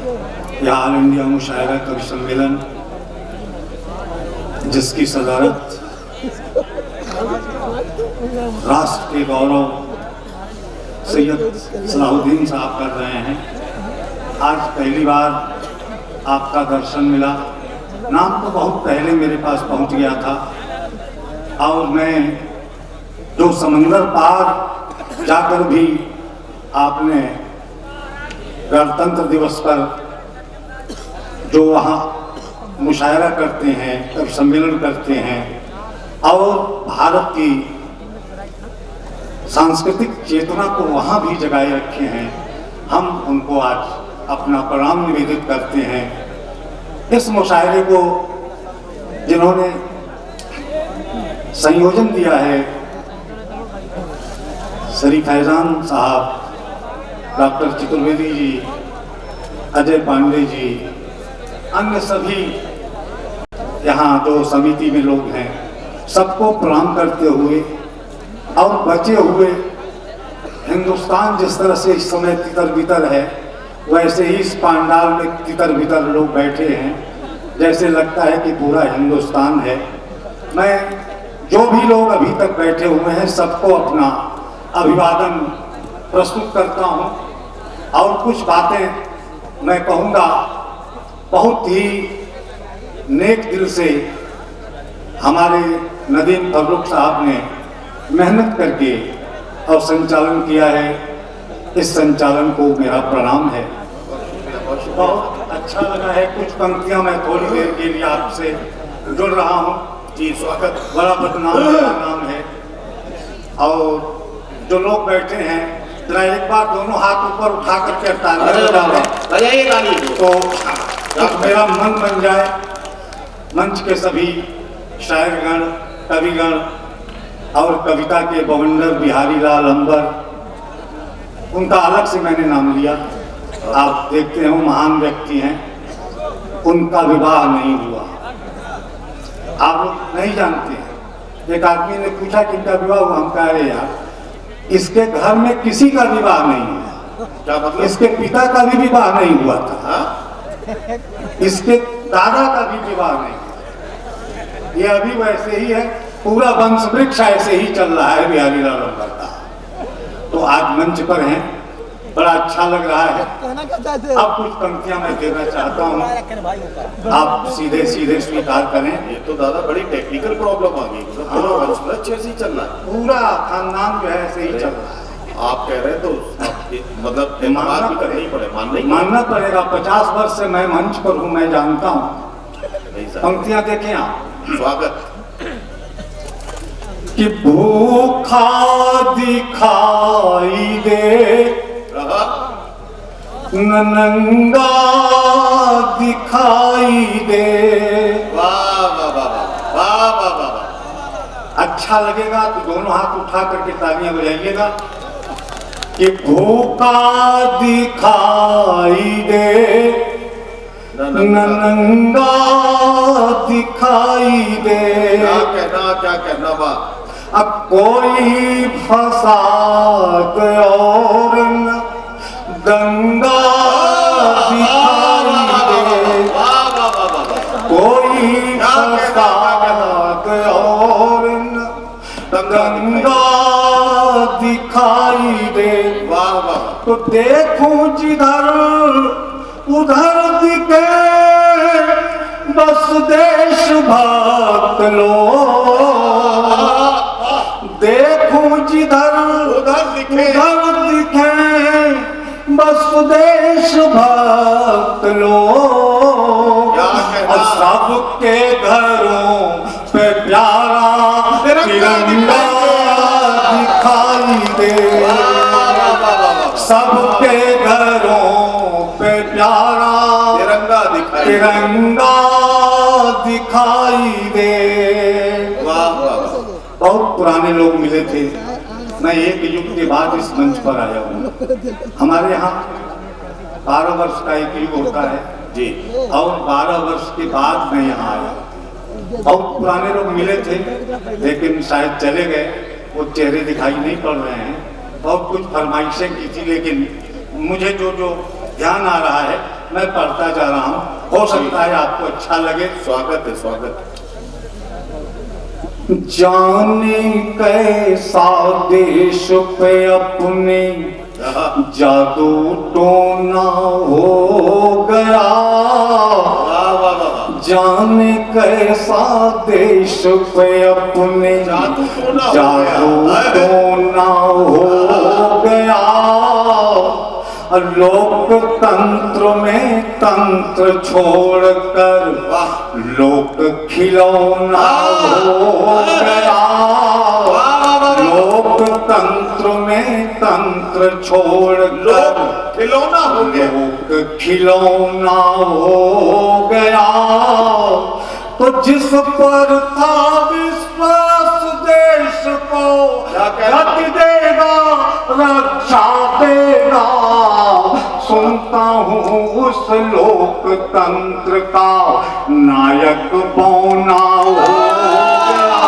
यह all India मुशायरा कवि सम्मेलन जिसकी सदारत राष्ट्र के गौरव सैयद सलाहुद्दीन साहब कर रहे हैं। आज पहली बार आपका दर्शन मिला। नाम तो बहुत पहले मेरे पास पहुंच गया था और मैं जो समंदर पार जाकर भी आपने गणतंत्र दिवस पर जो वहाँ मुशायरा करते हैं, कवि सम्मेलन करते हैं और भारत की सांस्कृतिक चेतना को वहाँ भी जगाए रखे हैं, हम उनको आज अपना प्रणाम निवेदित करते हैं। इस मुशायरे को जिन्होंने संयोजन दिया है श्री फैजान साहब, डॉक्टर चतुर्वेदी जी, अजय पांडे जी, अन्य सभी यहाँ जो समिति में लोग हैं, सबको प्रणाम करते हुए और बचे हुए हिंदुस्तान जिस तरह से इस समय तितर बितर है, वैसे ही इस पांडाल में तितर बितर लोग बैठे हैं, जैसे लगता है कि पूरा हिंदुस्तान है। मैं जो भी लोग अभी तक बैठे हुए हैं सबको अपना अभिवादन प्रस्तुत करता हूं और कुछ बातें मैं कहूँगा। बहुत ही नेक दिल से हमारे नदीम फर्रुख साहब ने मेहनत करके और संचालन किया है। इस संचालन को मेरा प्रणाम है। बहुत अच्छा लगा है। कुछ पंक्तियां मैं थोड़ी देर के लिए आपसे जुड़ रहा हूँ। जी स्वागत। बड़ा बदनाम नाम है और जो लोग बैठे हैं जरा एक बार दोनों हाथ ऊपर उठा करके ताली तो मेरा मन बन जाए। मंच के सभी शायरगण, कविगण और कविता के बवंडर बिहारी लाल अंबर, उनका अलग से मैंने नाम लिया। आप देखते हो महान व्यक्ति हैं, उनका विवाह नहीं हुआ। आप लोग नहीं जानते हैं। एक आदमी ने पूछा कि इनका विवाह हुआ, हम कह रहे यार इसके घर में किसी का विवाह नहीं हुआ। क्या मतलब? इसके पिता का भी विवाह नहीं हुआ था, इसके दादा का भी विवाह नहीं हुआ। ये अभी वैसे ही है, पूरा वंश वृक्ष ऐसे ही चल रहा है बिहारी लाल अंबर का। तो आज मंच पर हैं, बड़ा अच्छा लग रहा है। अब कुछ पंक्तियां मैं देना चाहता हूँ, आप सीधे सीधे स्वीकार करें। ये तो दादा बड़ी टेक्निकल प्रॉब्लम आ गई। पूरा वंश वृक्ष ऐसे ही चल रहा है, पूरा खानदान जो है ऐसे ही चल रहा है। आप कह रहे हैं तो मतलब मानना भी करना ही पड़ेगा। मानना पड़ेगा। 50 वर्ष से मैं मंच पर हूँ, मैं जानता हूँ। पंक्तियां देखें आप। स्वागत। कि भूखा दिखाई दे, नंगा दिखाई दे। वाह वाह वाह वाह वाह वाह। अच्छा लगेगा तो दोनों हाथ उठा करके तालियां बजाइएगा। कि भूखा दिखाई दे, नंगा दिखाई दे। क्या कहना बात। अब कोई फसाद और दंगा दिखाई दे, कोई फसाद और दंगा दिखाई दे। वाह वाह। तो देखूं जिधर उधर दिखे बस देशभक्त लोग। देखूं जिधर उधर दिखे बस देशभक्त लोग। और सबके घरों पे प्यारा तिरंगा दिखाई दे, सबके घरों पे प्यारा तिरंगा दिखाई दे। वाह वाह। बहुत पुराने लोग मिले थे। मैं एक युग के बाद इस मंच पर आया हूँ। हमारे यहाँ 12 वर्ष का एक युग होता है जी, और 12 वर्ष के बाद मैं यहाँ आया। बहुत पुराने लोग मिले थे लेकिन शायद चले गए, वो चेहरे दिखाई नहीं पड़ रहे हैं। बहुत कुछ फरमाइशें की थी लेकिन मुझे जो ध्यान आ रहा है मैं पढ़ता जा रहा हूँ, हो सकता है आपको अच्छा लगे। स्वागत है, स्वागत। जाने कैसा देश पे अपने जादू टोना हो गया, वाह वाह वाह। जाने कैसा देश पे अपने जादू टोना हो गया। लोकतंत्र में तंत्र छोड़कर लोक खिलौना हो गया। लोकतंत्र में तंत्र छोड़कर खिलौना हो गया, लोक खिलौना हो गया। तो जिस पर था विश्वास देश को गति देगा, रक्षा देगा। सुनता हूँ उस लोकतंत्र का नायक बौना हो गया।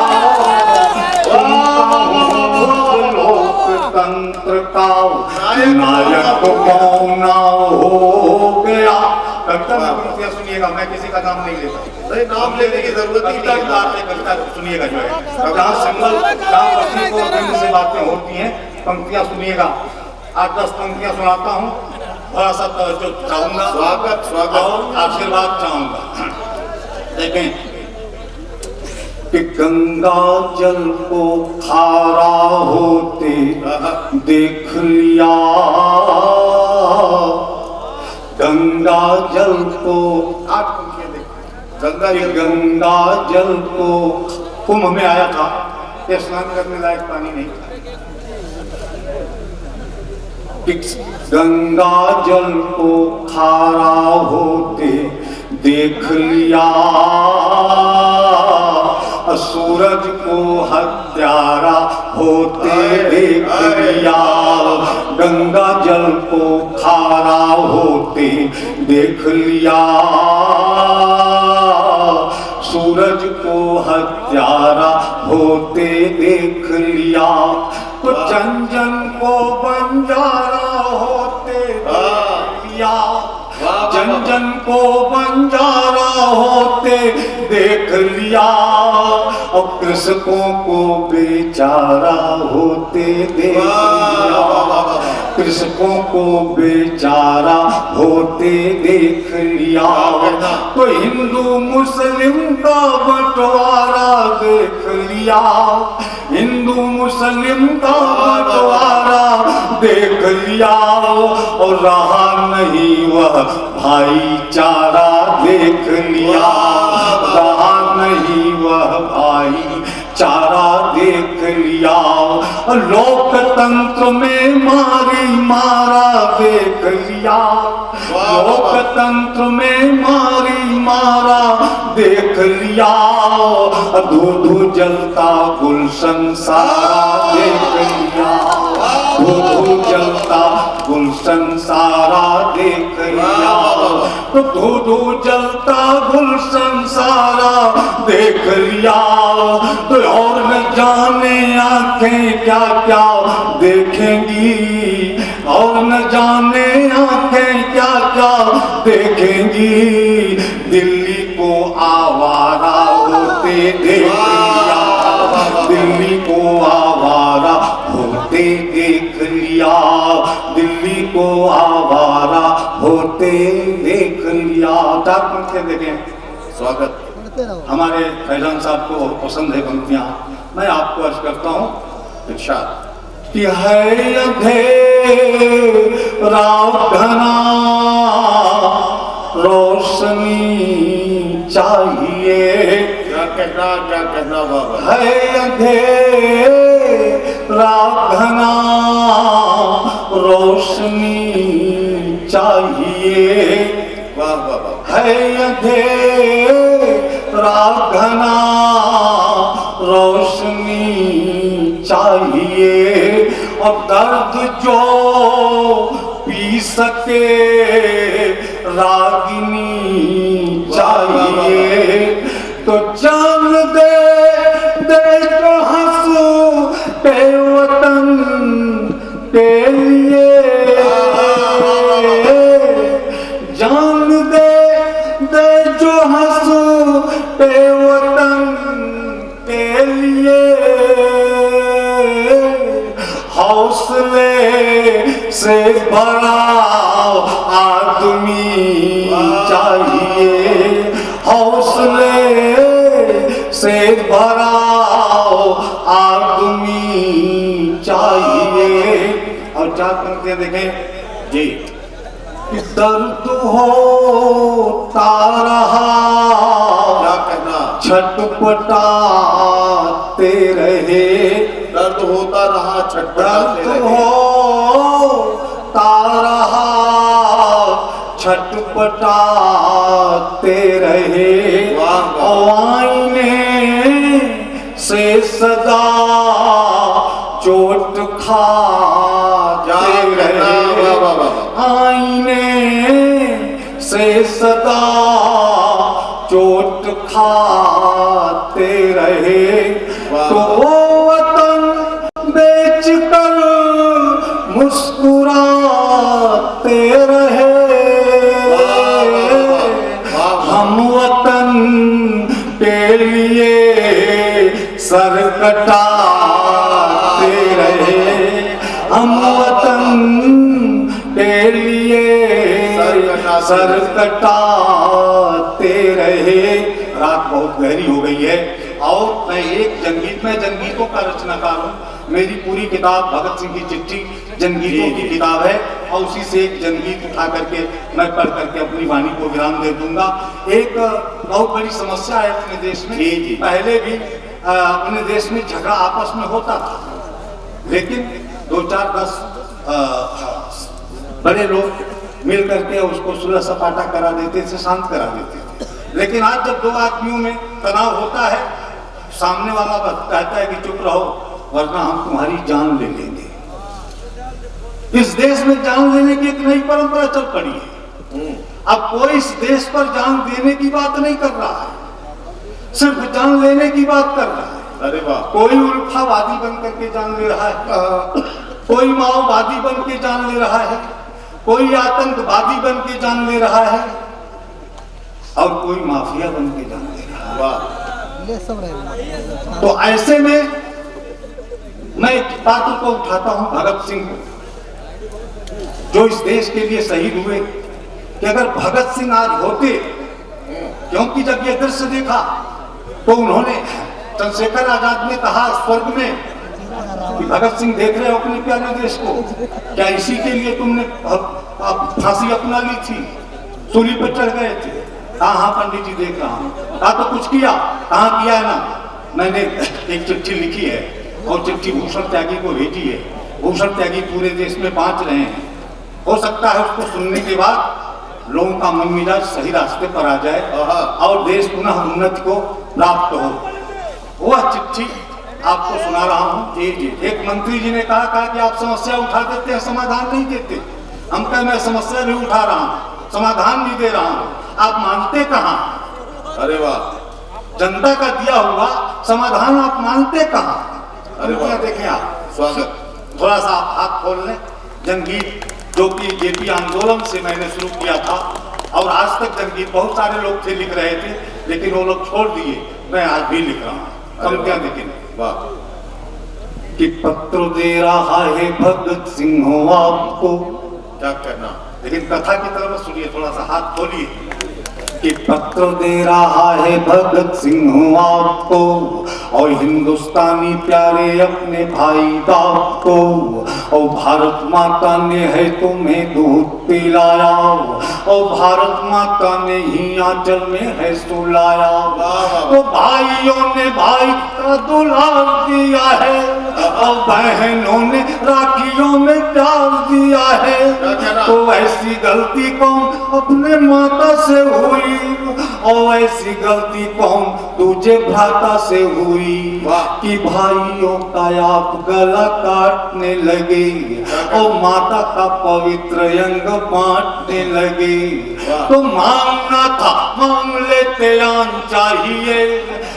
सुनता हूँ उस लोकतंत्र का नायक बौना हो गया। कविता में पंक्तियां सुनिएगा, मैं किसी का नाम नहीं लेता। नहीं, नाम लेने की जरूरत ही नहीं है। कविता सुनिएगा जो है, जहाँ सिंगल जहाँ पत्नी को रंग से बातें होती हैं, पंक्तियां सुनिएगा। 8-10 पंक्तियां सुनाता हूँ, थोड़ा सा तवज्जो चाहूंगा, स्वागत स्वागत और आशीर्वाद चाहूंगा। देखें कि गंगा जल को खारा होते देख लिया, गंगा जल को गंगा जल को कुंभ में आया था, ये स्नान करने लायक पानी नहीं था। गंगा जल को खारा होते देख लिया, सूरज को हत्यारा होते देख लिया। गंगा जल को खारा होते देख लिया, सूरज को हत्यारा होते देख लिया। तो जन जन को बंजारा होते देख लिया, जन जन को बंजारा होते देख लिया। और कृषकों को बेचारा होते देख लिया, कृषकों को बेचारा होते देख लिया। तो हिंदू मुस्लिम का बंटवारा देख लिया, हिंदू मुस्लिम का बंटवारा देख लिया। और रहा नहीं वह भाईचारा देख लिया, रहा नहीं वह भाईचारा देख लिया। लोकतंत्र में मारी मारा देख लिया, लोकतंत्र में मारी मारा देख लिया। धू धू जलता गुलशन सारा देख लिया, धू धू जलता गुलशन सारा देख लिया। तो धू धू जलता गुलशन सारा देख लिया। तो और न जाने आंखें क्या क्या देखेंगी, और न जाने आंखें क्या क्या देखेंगी। दिल्ली को आवारा होते देख लिया, दिल्ली को आवारा होते देख लिया, दिल्ली को आवारा होते देख लिया। देखें, स्वागत। हमारे फैजान साहब को पसंद है पंक्तियां, मैं आपको अर्ज करता हूँ। इरशाद कि है अंधेरा घना रोशनी चाहिए, क्या कहना बाबा। है अंधेरा घना रोशनी चाहिए, वाह बाबा। है अंधेरा घना रोशनी चाहिए। और दर्द जो पी सके रागिनी चाहिए। तो जान दे दे जो हंसू के वतन के लिए, जान पे वतन के लिए हौसले से भरा आदमी चाहिए, हौसले से भरा आदमी चाहिए। और चार पंक्तियां देखें जी। दर्द होता रहा, क्या कहना? छटपटाते रहे, दर्द होता रहा, छटपटाते दर्द रहे। होता रहा, छटपटाते रहे। वाह, वाह। आईने से सदा चोट खाते रहे, वाह, वाह, वाह। आईने से सदा चोट खाते रहे। वाह। तो वतन बेचकर मुस्कुराते रहे, हम वतन के लिए सर कटाते रहे, हम वतन के लिए सर कटाते रहे। रात बहुत गहरी हो गई है और मैं एक जनगीत में जनगीतों का रचनाकार हूँ। मेरी पूरी किताब भगत सिंह की चिट्ठी जनगीतों की किताब है और उसी से एक जनगीत उठा करके मैं पढ़ करके अपनी वाणी को विराम दे दूंगा। एक बहुत बड़ी समस्या है अपने देश में। जी। पहले भी अपने देश में झगड़ा आपस में होता था, लेकिन 2 4 10 बड़े लोग मिल करके उसको सुलह सपाटा करा देते थे, शांत करा देते थे। लेकिन आज जब 2 आदमियों में तनाव होता है, सामने वाला कहता है कि चुप रहो वरना हम तुम्हारी जान ले लेंगे। इस देश में जान लेने की एक नई परंपरा चल पड़ी है। अब कोई इस देश पर जान देने की बात नहीं कर रहा है, सिर्फ जान लेने की बात कर रहा है। अरे वाह। कोई उल्फावादी बन करके जान ले रहा है, कोई माओवादी बन के जान ले रहा है, कोई आतंकवादी बन के जान ले रहा है और कोई माफिया बन के जान ले रहा है। वाह। तो ऐसे में मैं एक पात्र को उठाता हूं, भगत सिंह को, जो इस देश के लिए शहीद हुए। कि अगर भगत सिंह आज होते, क्योंकि जब ये दृश्य देखा तो उन्होंने, चंद्रशेखर आजाद ने कहा स्वर्ग में कि भगत सिंह देख रहे हो अपने प्यारे देश को, क्या इसी के लिए तुमने फांसी अपना ली थी, सूली पर चढ़ गए थे? हाँ पंडित जी देख रहा हूँ। कहा तो कुछ किया? कहाँ किया है ना, मैंने एक चिट्ठी लिखी है और चिट्ठी भूषण त्यागी को भेजी है। भूषण त्यागी पूरे देश में बांट रहे हैं, हो सकता है उसको सुनने के बाद लोगों का मन मिजाज सही रास्ते पर आ जाए और देश पुनः उन्नति को प्राप्त हो। वह चिट्ठी आपको सुना रहा हूँ। जी। एक मंत्री जी ने कहा कि आप समस्या उठा देते हैं, समाधान नहीं देते। हम कहें मैं समस्या भी उठा रहा हूँ, समाधान भी दे रहा हूँ, आप मानते कहाँ? अरे वाह। जनता का दिया हुआ समाधान आप मानते कहाँ? अरे वाह। देखें आप, स्वागत। थोड़ा सा आप हाथ खोल लें। जनगीत जो कि जेपी आंदोलन से मैंने शुरू किया था और आज तक जनगीत बहुत सारे लोग थे लिख रहे थे, लेकिन वो लोग छोड़ दिए, मैं आज भी लिख रहा हूँ। पंक्तियां देखें। वाह। कि पत्र दे रहा है भगत सिंह हो आपको, क्या करना? लेकिन कथा की तरफ सुनिए, थोड़ा सा हाथ खोलिए। कि पत्र दे रहा है भगत सिंह हो आपको और हिंदुस्तानी प्यारे अपने भाई बाप को, और भारत माता ने है तुम्हें दूध पिलाया और भारत माता ने ही आंचल में है सुलाया। तो भाइयों ने भाई का दुलार दिया है और बहनों ने राखियों में प्यार दिया है। तो ऐसी गलती कौन अपने माता से हुई और ऐसी गलती कौन दूजे भ्राता से हुई कि भाइयों का आप गला काटने लगे और माता का पवित्र अंग बांटने लगे। तो मांगना था मांग लेते आन चाहिए,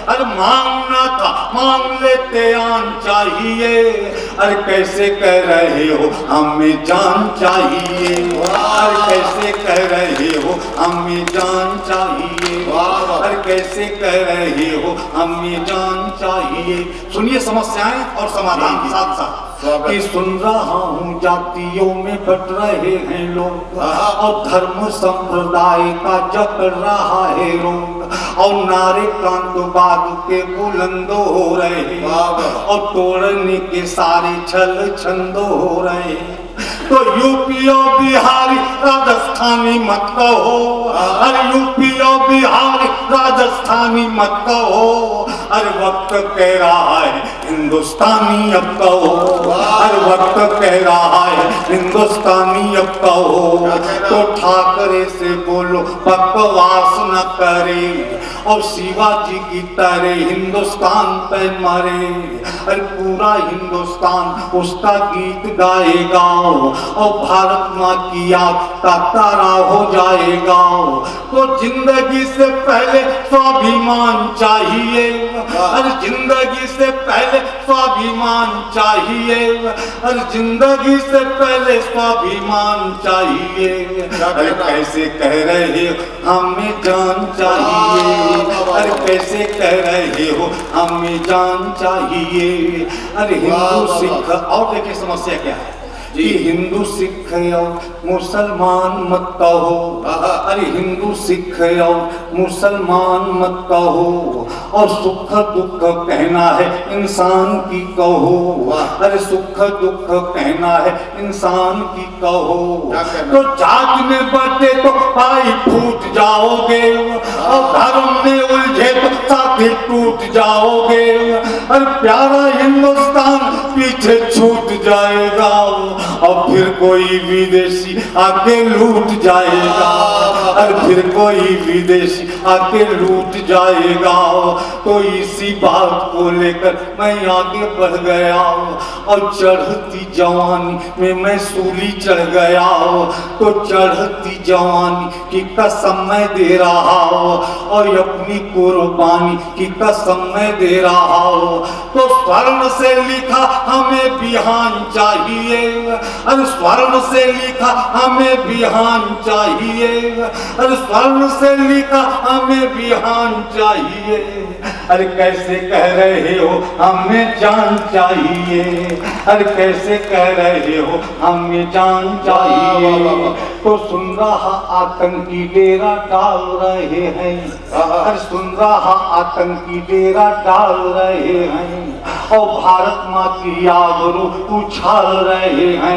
अरे मांगना था मांग लेते आन चाहिए, अरे कैसे कह रहे हो हमें जान चाहिए, अरे कैसे कह रहे हो हमें जान चाहिए, अरे कैसे कह रहे हो हमें जान चाहिए। सुनिए समस्याएं और समाधान साथ साथ कि सुन रहा हूँ जातियों में बट रहे हैं लोग, और धर्म संप्रदाय का जकड़ रहा है रोग, और नारे प्रांतवाद के बुलंद हो रहे, और तोड़ने के सारे छल छंद हो रहे। तो यूपी और बिहारी राजस्थानी मत कहो, अरे यूपी और बिहारी राजस्थानी मत कहो, अरे वक्त कह रहा है हिंदुस्तानी अब कहो, अरे वक्त कह रहा है हिंदुस्तानी अब कहो। तो ठाकरे से बोलो बकवास न करे, और शिवाजी की तरह हिंदुस्तान पे मरे, अरे पूरा हिंदुस्तान उसका गीत गाएगा, और भारत माँ की याद का तारा हो जाएगा। तो जिंदगी से पहले स्वाभिमान चाहिए, अरे जिंदगी से पहले स्वाभिमान चाहिए, अरे जिंदगी से पहले स्वाभिमान चाहिए, अरे कैसे कह रहे हो हमें जान चाहिए, अरे कैसे कह रहे हो हमें जान चाहिए। अरे हिंदू सिख, और देखिए समस्या क्या है कि हिंदू सिख और मुसलमान मत कहो, अरे हिंदू सिख और मुसलमान मत कहो, और सुख दुख कहना है इंसान की कहो, अरे सुख दुख कहना है इंसान की कहो। तो जात में बटे तो भाई फूट जाओगे, और धर्म में उलझे तो साथी टूट जाओगे, अरे प्यारा हिंदुस्तान पीछे छूट जाएगा, और फिर कोई विदेशी आके लूट जाएगा, और फिर कोई विदेशी आके लूट जाएगा। तो इसी बात को लेकर मैं आगे बढ़ गया, और चढ़ती जवानी में मैं सूली चढ़ गया, तो चढ़ती जवानी की कसम मैं दे रहा हूँ, और अपनी कुर्बानी की कसम मैं दे रहा हूँ। तो स्वर्ण से लिखा हमें बिहान चाहिए, अरे स्वर्ण से लिखा हमें बिहान चाहिए, अरे स्वर्ण से लिखा हमें बिहान चाहिए, अरे कैसे कह रहे हो हमें जान चाहिए, अरे कैसे कह रहे हो हमें जान चाहिए। तो सुन रहा आतंकी डेरा डाल रहे हैं, अरे सुन रहा आतंकी डेरा डाल रहे हैं, और भारत माँ की आबरू उछाल रहे हैं।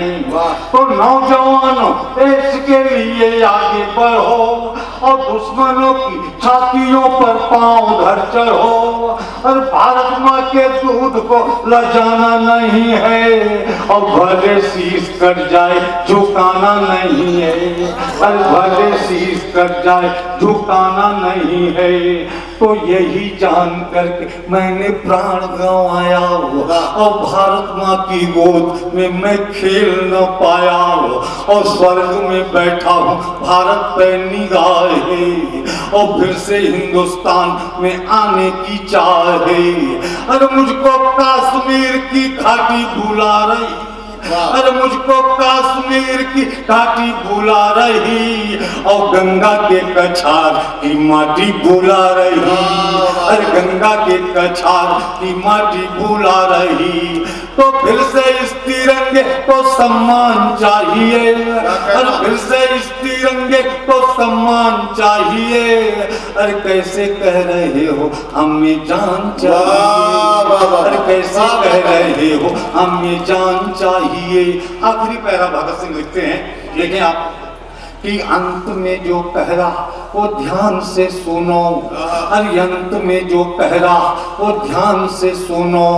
तो नौजवानों देश के लिए आगे बढ़ो, और दुश्मनों की छातियों पर पांव धर चढ़ो, और भारत माँ के दूध को लजाना नहीं है, और भले शीश कट जाए झुकाना नहीं है, और भले शीश कट जाए झुकाना नहीं है। तो यही जान करके मैंने प्राण गंवाया, और भारत माँ की गोद में मैं खेल न पाया, और स्वर्ग में बैठा हूँ भारत पे निगाहे, और फिर से हिंदुस्तान में आने की चाह है। अरे मुझको कश्मीर की घाटी भुला रही, अरे मुझको कश्मीर की घाटी भुला रही, और गंगा के कछार की माटी भुला रही, अरे गंगा के कछार की माटी भुला रही। तो फिर से इस तिरंगे को सम्मान चाहिए, अरे फिर से इस तिरंगे को सम्मान चाहिए, अरे कैसे कह रहे हो हमें जान चाहिए, अरे कैसे कह रहे हो हमें जान चाहिए। आखिरी पैरा भगत सिंह लिखते हैं, लेकिन आप कि अंत में जो कह रहा वो ध्यान से सुनो, अरे अंत में जो कह रहा वो ध्यान से सुनो,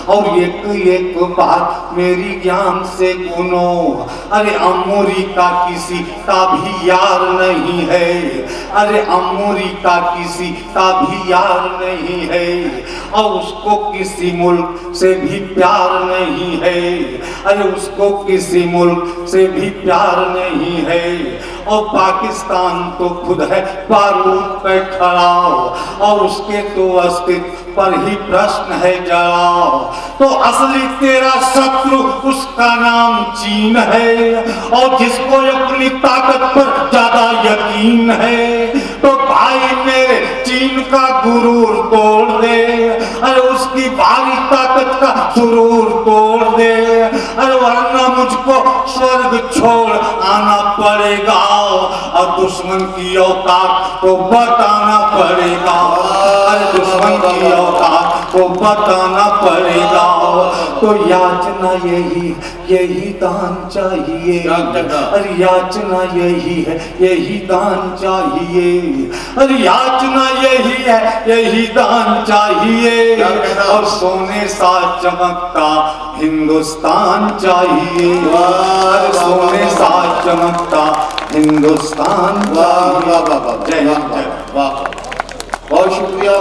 और एक एक बात मेरी ज्ञान से गुनो। अरे अमूरी का किसी का भी यार नहीं है, अरे अमूरी का किसी का भी यार नहीं है, और उसको किसी मुल्क से भी प्यार नहीं है, अरे उसको किसी मुल्क से भी प्यार नहीं है। और पाकिस्तान तो खुद है बारूद पे खड़ा, और उसके तो अस्तित्व पर ही प्रश्न है जरा। तो असली तेरा शत्रु उसका नाम चीन है, और जिसको अपनी ताकत पर ज्यादा यकीन है, तो भाई मेरे चीन का गुरूर तोड़ दे, अरे उसकी भारी ताकत का सुरूर तोड़ दे, अरे वरना मुझको स्वर्ग छोड़ आना पड़ेगा, और दुश्मन की औकात को बताना पड़ेगा, अरे दुश्मन की औकात को बताना पड़ेगा। तो याचना यही दान चाहिए, अरे याचना यही है, यही दान चाहिए, अरे याचना यही है, यही दान चाहिए, और सोने सा चमकता हिंदुस्तान चाहिए, अरे सोने सा चमकता हिंदुस्तान चाहिए। जय हिंद। वाह, बहुत शुक्रिया।